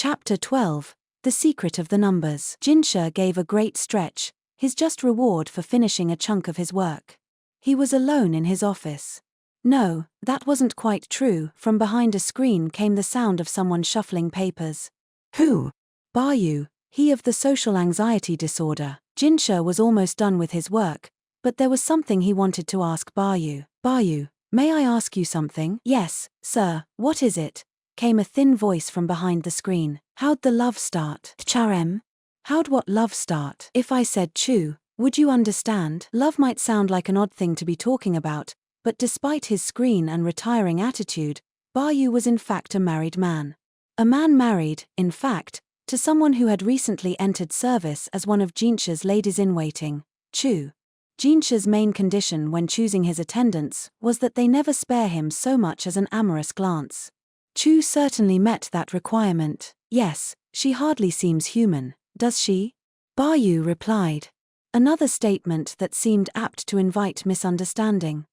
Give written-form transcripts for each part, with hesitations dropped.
Chapter 12. The Secret of the Numbers. Jinshi gave a great stretch, his just reward for finishing a chunk of his work. He was alone in his office. No, that wasn't quite true. From behind a screen came the sound of someone shuffling papers. Who? Bayu, he of the social anxiety disorder. Jinshi was almost done with his work, but there was something he wanted to ask Bayu. Bayu, may I ask you something? Yes, sir, what is it? Came a thin voice from behind the screen. How'd the love start? Charem? How'd what love start? If I said Chu, would you understand? Love might sound like an odd thing to be talking about, but despite his screen and retiring attitude, Bayu was in fact a married man. A man married, in fact, to someone who had recently entered service as one of Jinshi's ladies-in-waiting, Chu. Jinshi's main condition when choosing his attendants was that they never spare him so much as an amorous glance. Chu certainly met that requirement. Yes, she hardly seems human, does she? Bayu replied. Another statement that seemed apt to invite misunderstanding.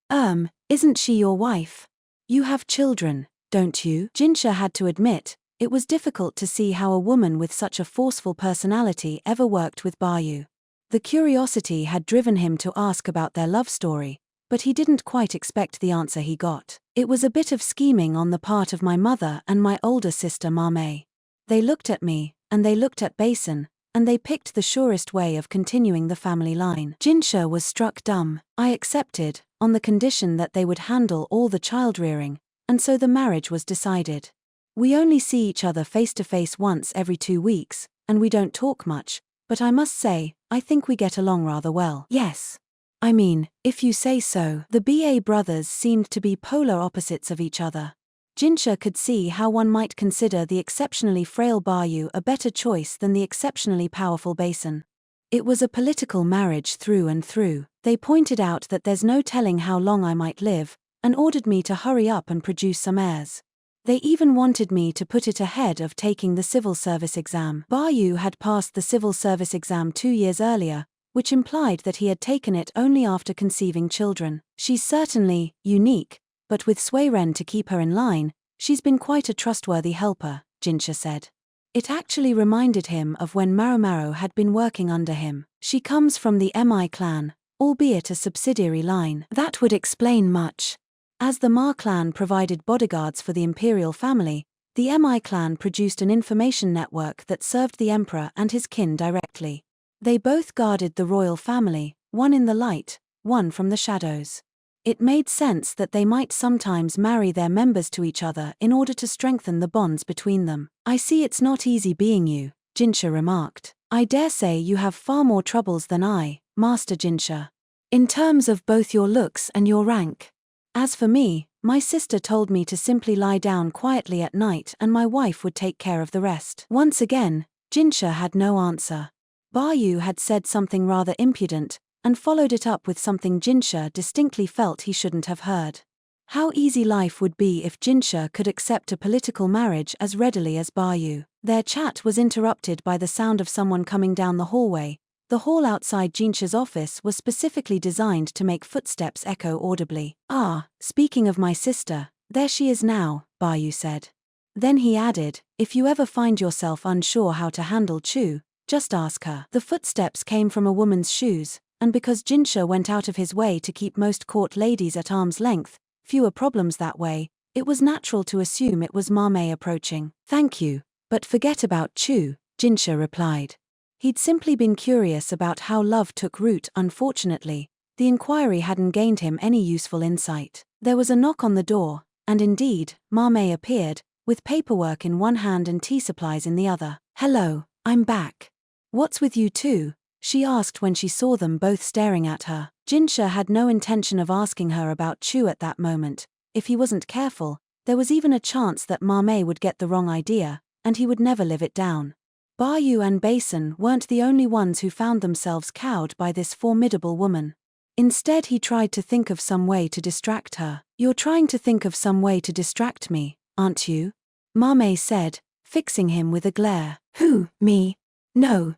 Isn't she your wife? You have children, don't you? Jinshi had to admit, it was difficult to see how a woman with such a forceful personality ever worked with Bayu. The curiosity had driven him to ask about their love story, but he didn't quite expect the answer he got. It was a bit of scheming on the part of my mother and my older sister Maomao. They looked at me, and they looked at Basin, and they picked the surest way of continuing the family line. Jinshi was struck dumb. I accepted, on the condition that they would handle all the child-rearing, and so the marriage was decided. We only see each other face-to-face once every 2 weeks, and we don't talk much, but I must say, I think we get along rather well. Yes. I mean, if you say so. The BA brothers seemed to be polar opposites of each other. Jinshi could see how one might consider the exceptionally frail Bayu a better choice than the exceptionally powerful Basin. It was a political marriage through and through. They pointed out that there's no telling how long I might live, and ordered me to hurry up and produce some heirs. They even wanted me to put it ahead of taking the civil service exam. Bayu had passed the civil service exam 2 years earlier, which implied that he had taken it only after conceiving children. She's certainly unique, but with Suiren to keep her in line, she's been quite a trustworthy helper, Jinshi said. It actually reminded him of when Maomao had been working under him. She comes from the Mi clan, albeit a subsidiary line. That would explain much. As the Ma clan provided bodyguards for the imperial family, the Mi clan produced an information network that served the emperor and his kin directly. They both guarded the royal family, one in the light, one from the shadows. It made sense that they might sometimes marry their members to each other in order to strengthen the bonds between them. I see it's not easy being you, Jinshi remarked. I dare say you have far more troubles than I, Master Jinshi. In terms of both your looks and your rank. As for me, my sister told me to simply lie down quietly at night and my wife would take care of the rest. Once again, Jinshi had no answer. Bayu had said something rather impudent, and followed it up with something Jinshi distinctly felt he shouldn't have heard. How easy life would be if Jinshi could accept a political marriage as readily as Bayu. Their chat was interrupted by the sound of someone coming down the hallway. The hall outside Jinshi's office was specifically designed to make footsteps echo audibly. Ah, speaking of my sister, there she is now, Bayu said. Then he added, if you ever find yourself unsure how to handle Chu, just ask her. The footsteps came from a woman's shoes, and because Jinshi went out of his way to keep most court ladies at arm's length, fewer problems that way, it was natural to assume it was Maomao approaching. Thank you, but forget about Chu, Jinshi replied. He'd simply been curious about how love took root. Unfortunately, the inquiry hadn't gained him any useful insight. There was a knock on the door, and indeed, Maomao appeared, with paperwork in one hand and tea supplies in the other. Hello, I'm back. What's with you two? She asked when she saw them both staring at her. Jinshi had no intention of asking her about Chu at that moment. If he wasn't careful, there was even a chance that Maomao would get the wrong idea, and he would never live it down. Bayu and Basin weren't the only ones who found themselves cowed by this formidable woman. Instead he tried to think of some way to distract her. You're trying to think of some way to distract me, aren't you? Maomao said, fixing him with a glare. Who, me? No.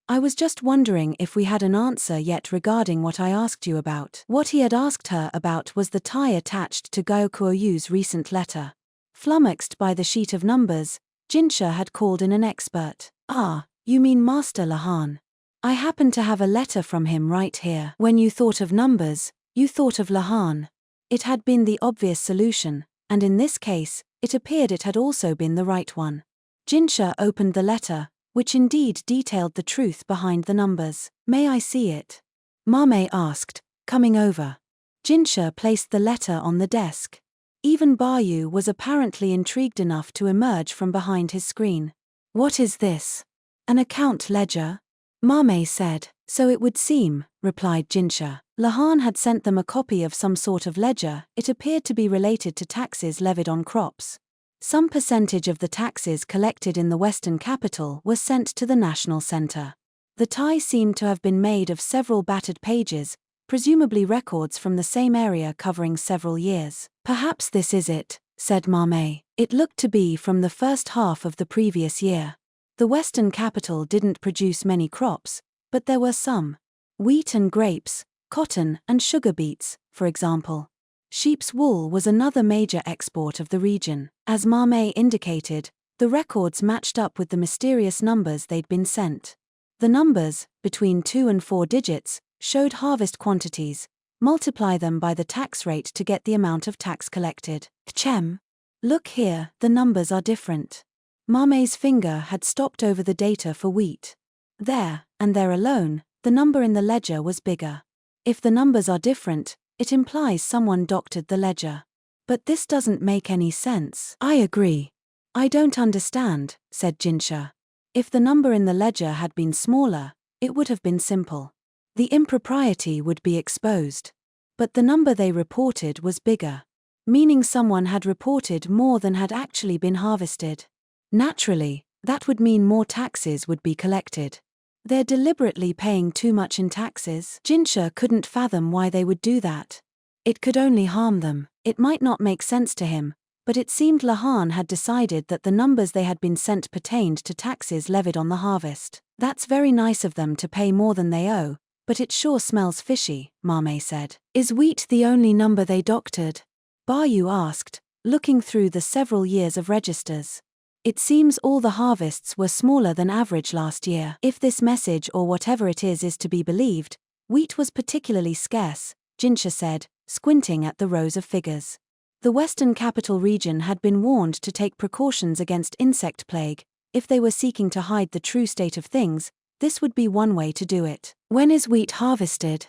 I was just wondering if we had an answer yet regarding what I asked you about. What he had asked her about was the tie attached to Gaokuoyu's recent letter. Flummoxed by the sheet of numbers, Jinshi had called in an expert. Ah, you mean Master Lahan. I happen to have a letter from him right here. When you thought of numbers, you thought of Lahan. It had been the obvious solution, and in this case, it appeared it had also been the right one. Jinshi opened the letter, which indeed detailed the truth behind the numbers. May I see it? Maomao asked, coming over. Jinshi placed the letter on the desk. Even Bayu was apparently intrigued enough to emerge from behind his screen. What is this? An account ledger? Maomao said. So it would seem, replied Jinshi. Lahan had sent them a copy of some sort of ledger. It appeared to be related to taxes levied on crops. Some percentage of the taxes collected in the Western capital was sent to the National Center. The tie seemed to have been made of several battered pages, presumably records from the same area covering several years. Perhaps this is it, said Maomao. It looked to be from the first half of the previous year. The Western capital didn't produce many crops, but there were some. Wheat and grapes, cotton and sugar beets, for example. Sheep's wool was another major export of the region. As Maomao indicated, the records matched up with the mysterious numbers they'd been sent. The numbers, between 2 and 4 digits, showed harvest quantities. Multiply them by the tax rate to get the amount of tax collected. Chem. Look here, the numbers are different. Maomao's finger had stopped over the data for wheat. There, and there alone, the number in the ledger was bigger. If the numbers are different, it implies someone doctored the ledger. But this doesn't make any sense. I agree. I don't understand, said Jinshi. If the number in the ledger had been smaller, it would have been simple. The impropriety would be exposed. But the number they reported was bigger, meaning someone had reported more than had actually been harvested. Naturally, that would mean more taxes would be collected. They're deliberately paying too much in taxes. Jinshi couldn't fathom why they would do that. It could only harm them. It might not make sense to him, but it seemed Lahan had decided that the numbers they had been sent pertained to taxes levied on the harvest. That's very nice of them to pay more than they owe, but it sure smells fishy, Maomao said. Is wheat the only number they doctored? Bayu asked, looking through the several years of registers. It seems all the harvests were smaller than average last year. If this message or whatever it is to be believed, wheat was particularly scarce, Jinshi said, squinting at the rows of figures. The Western Capital region had been warned to take precautions against insect plague. If they were seeking to hide the true state of things, this would be one way to do it. When is wheat harvested?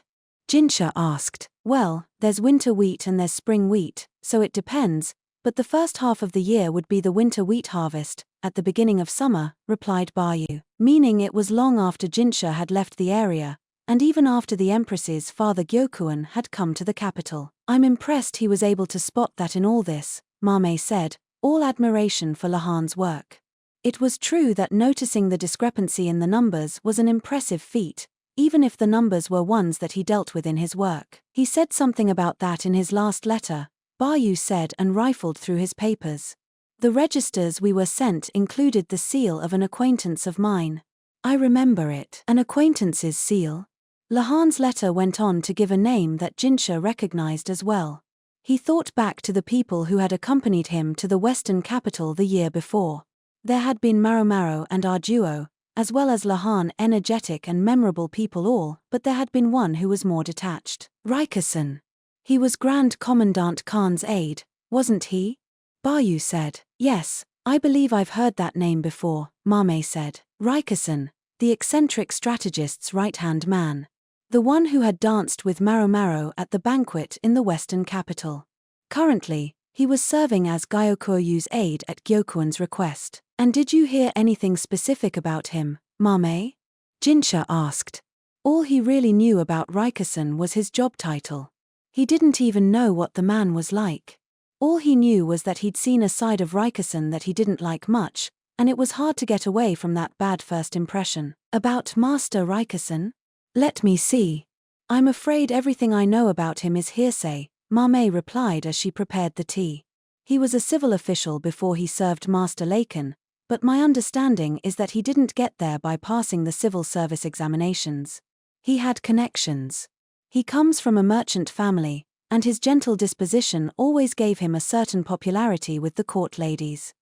Jinshi asked. Well, there's winter wheat and there's spring wheat, so it depends. But the first half of the year would be the winter wheat harvest, at the beginning of summer, replied Bayu, meaning it was long after Jinshi had left the area, and even after the Empress's father Gyokuan had come to the capital. I'm impressed he was able to spot that in all this, Maomao said, all admiration for Lahan's work. It was true that noticing the discrepancy in the numbers was an impressive feat, even if the numbers were ones that he dealt with in his work. He said something about that in his last letter, Bayu said, and rifled through his papers. The registers we were sent included the seal of an acquaintance of mine. I remember it. An acquaintance's seal? Lahan's letter went on to give a name that Jinshi recognized as well. He thought back to the people who had accompanied him to the Western capital the year before. There had been Maomao and Arduo, as well as Lahan, energetic and memorable people all, but there had been one who was more detached. Raikkonen. He was Grand Commandant Khan's aide, wasn't he? Bayu said. Yes, I believe I've heard that name before, Maomao said. Raikkonen, the eccentric strategist's right-hand man. The one who had danced with Maomao at the banquet in the Western capital. Currently, he was serving as Gyokuryu's aide at Gyokuan's request. And did you hear anything specific about him, Maomao? Jinshi asked. All he really knew about Raikkonen was his job title. He didn't even know what the man was like. All he knew was that he'd seen a side of Raikkonen that he didn't like much, and it was hard to get away from that bad first impression. About Master Raikkonen? Let me see. I'm afraid everything I know about him is hearsay, Maomao replied as she prepared the tea. He was a civil official before he served Master Laken, but my understanding is that he didn't get there by passing the civil service examinations. He had connections. He comes from a merchant family, and his gentle disposition always gave him a certain popularity with the court ladies.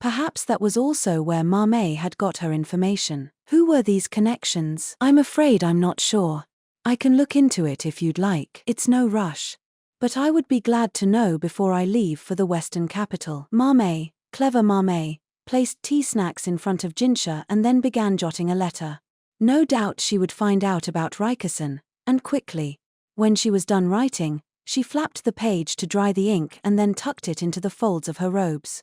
Perhaps that was also where Maomao had got her information. Who were these connections? I'm afraid I'm not sure. I can look into it if you'd like. It's no rush. But I would be glad to know before I leave for the Western capital. Maomao, clever Maomao, placed tea snacks in front of Jinshi and then began jotting a letter. No doubt she would find out about Rikusen, and quickly. When she was done writing, she flapped the page to dry the ink and then tucked it into the folds of her robes.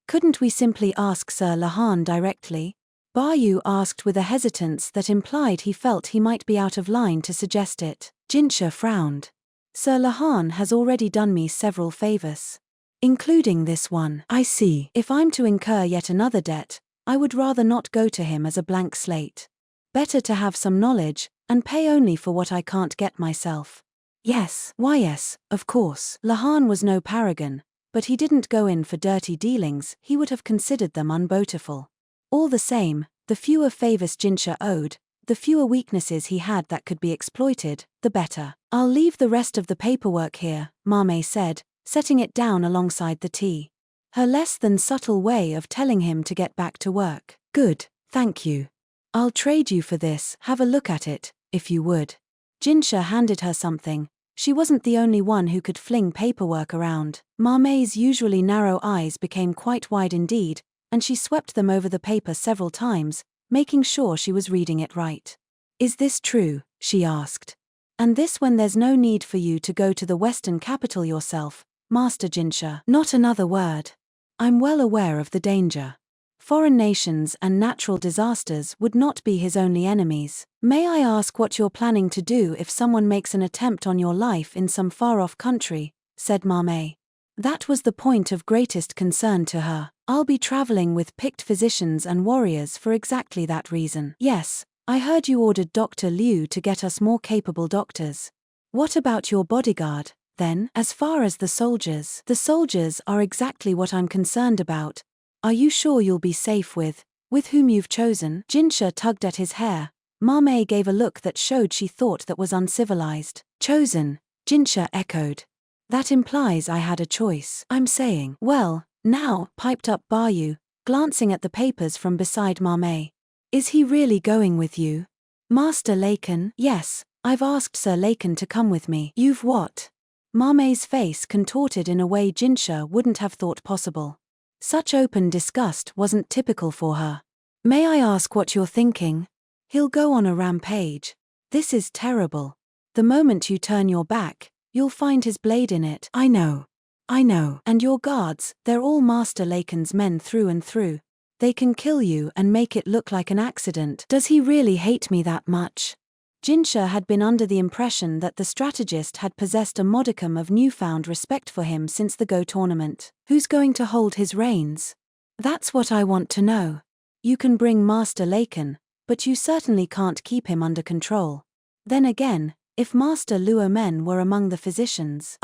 Couldn't we simply ask Sir Lahan directly? Bayu asked with a hesitance that implied he felt he might be out of line to suggest it. Jinshi frowned. Sir Lahan has already done me several favors. Including this one. I see. If I'm to incur yet another debt, I would rather not go to him as a blank slate. Better to have some knowledge, and pay only for what I can't get myself. Yes. Why yes, of course. Lahan was no paragon, but he didn't go in for dirty dealings, he would have considered them unbountiful. All the same, the fewer favors Jinshi owed, the fewer weaknesses he had that could be exploited, the better. I'll leave the rest of the paperwork here, Maomao said, setting it down alongside the tea. Her less than subtle way of telling him to get back to work. Good, thank you. I'll trade you for this, have a look at it, if you would. Jinshi handed her something. She wasn't the only one who could fling paperwork around. Maomao's usually narrow eyes became quite wide indeed, and she swept them over the paper several times, making sure she was reading it right. Is this true? She asked. And this when there's no need for you to go to the Western capital yourself, Master Jinshi. Not another word. I'm well aware of the danger. Foreign nations and natural disasters would not be his only enemies. May I ask what you're planning to do if someone makes an attempt on your life in some far-off country? Said Maomao. That was the point of greatest concern to her. I'll be traveling with picked physicians and warriors for exactly that reason. Yes, I heard you ordered Dr. Liu to get us more capable doctors. What about your bodyguard, then? As far as the soldiers are exactly what I'm concerned about. Are you sure you'll be safe with whom you've chosen? Jinshi tugged at his hair. Maomao gave a look that showed she thought that was uncivilized. Chosen, Jinshi echoed. That implies I had a choice. I'm saying. Well, now, piped up Bayu, glancing at the papers from beside Maomao. Is he really going with you? Master Laken? Yes, I've asked Sir Laken to come with me. You've what? Maomao's face contorted in a way Jinshi wouldn't have thought possible. Such open disgust wasn't typical for her. May I ask what you're thinking? He'll go on a rampage. This is terrible. The moment you turn your back, you'll find his blade in it. I know. And your guards, they're all Master Laken's men through and through. They can kill you and make it look like an accident. Does he really hate me that much? Jinshi had been under the impression that the strategist had possessed a modicum of newfound respect for him since the Go tournament. Who's going to hold his reins? That's what I want to know. You can bring Master Laken, but you certainly can't keep him under control. Then again, if Master Luo Men were among the physicians.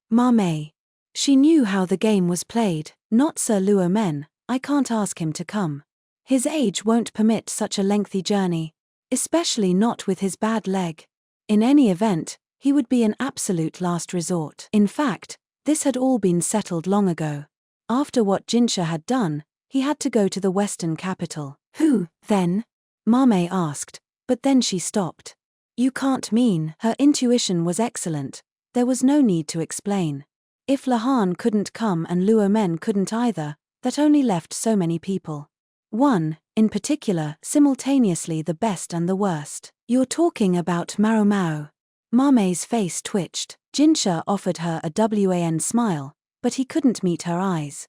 Maomao. She knew how the game was played. Not Sir Luo Men, I can't ask him to come. His age won't permit such a lengthy journey. Especially not with his bad leg. In any event, he would be an absolute last resort. In fact, this had all been settled long ago. After what Jinshi had done, he had to go to the Western capital. Who, then? Maomao asked, but then she stopped. You can't mean. Her intuition was excellent. There was no need to explain. If Lahan couldn't come and Luo Men couldn't either, that only left so many people. One, in particular, simultaneously the best and the worst. You're talking about Maomao. Maomao's face twitched. Jinshi offered her a wan smile, but he couldn't meet her eyes.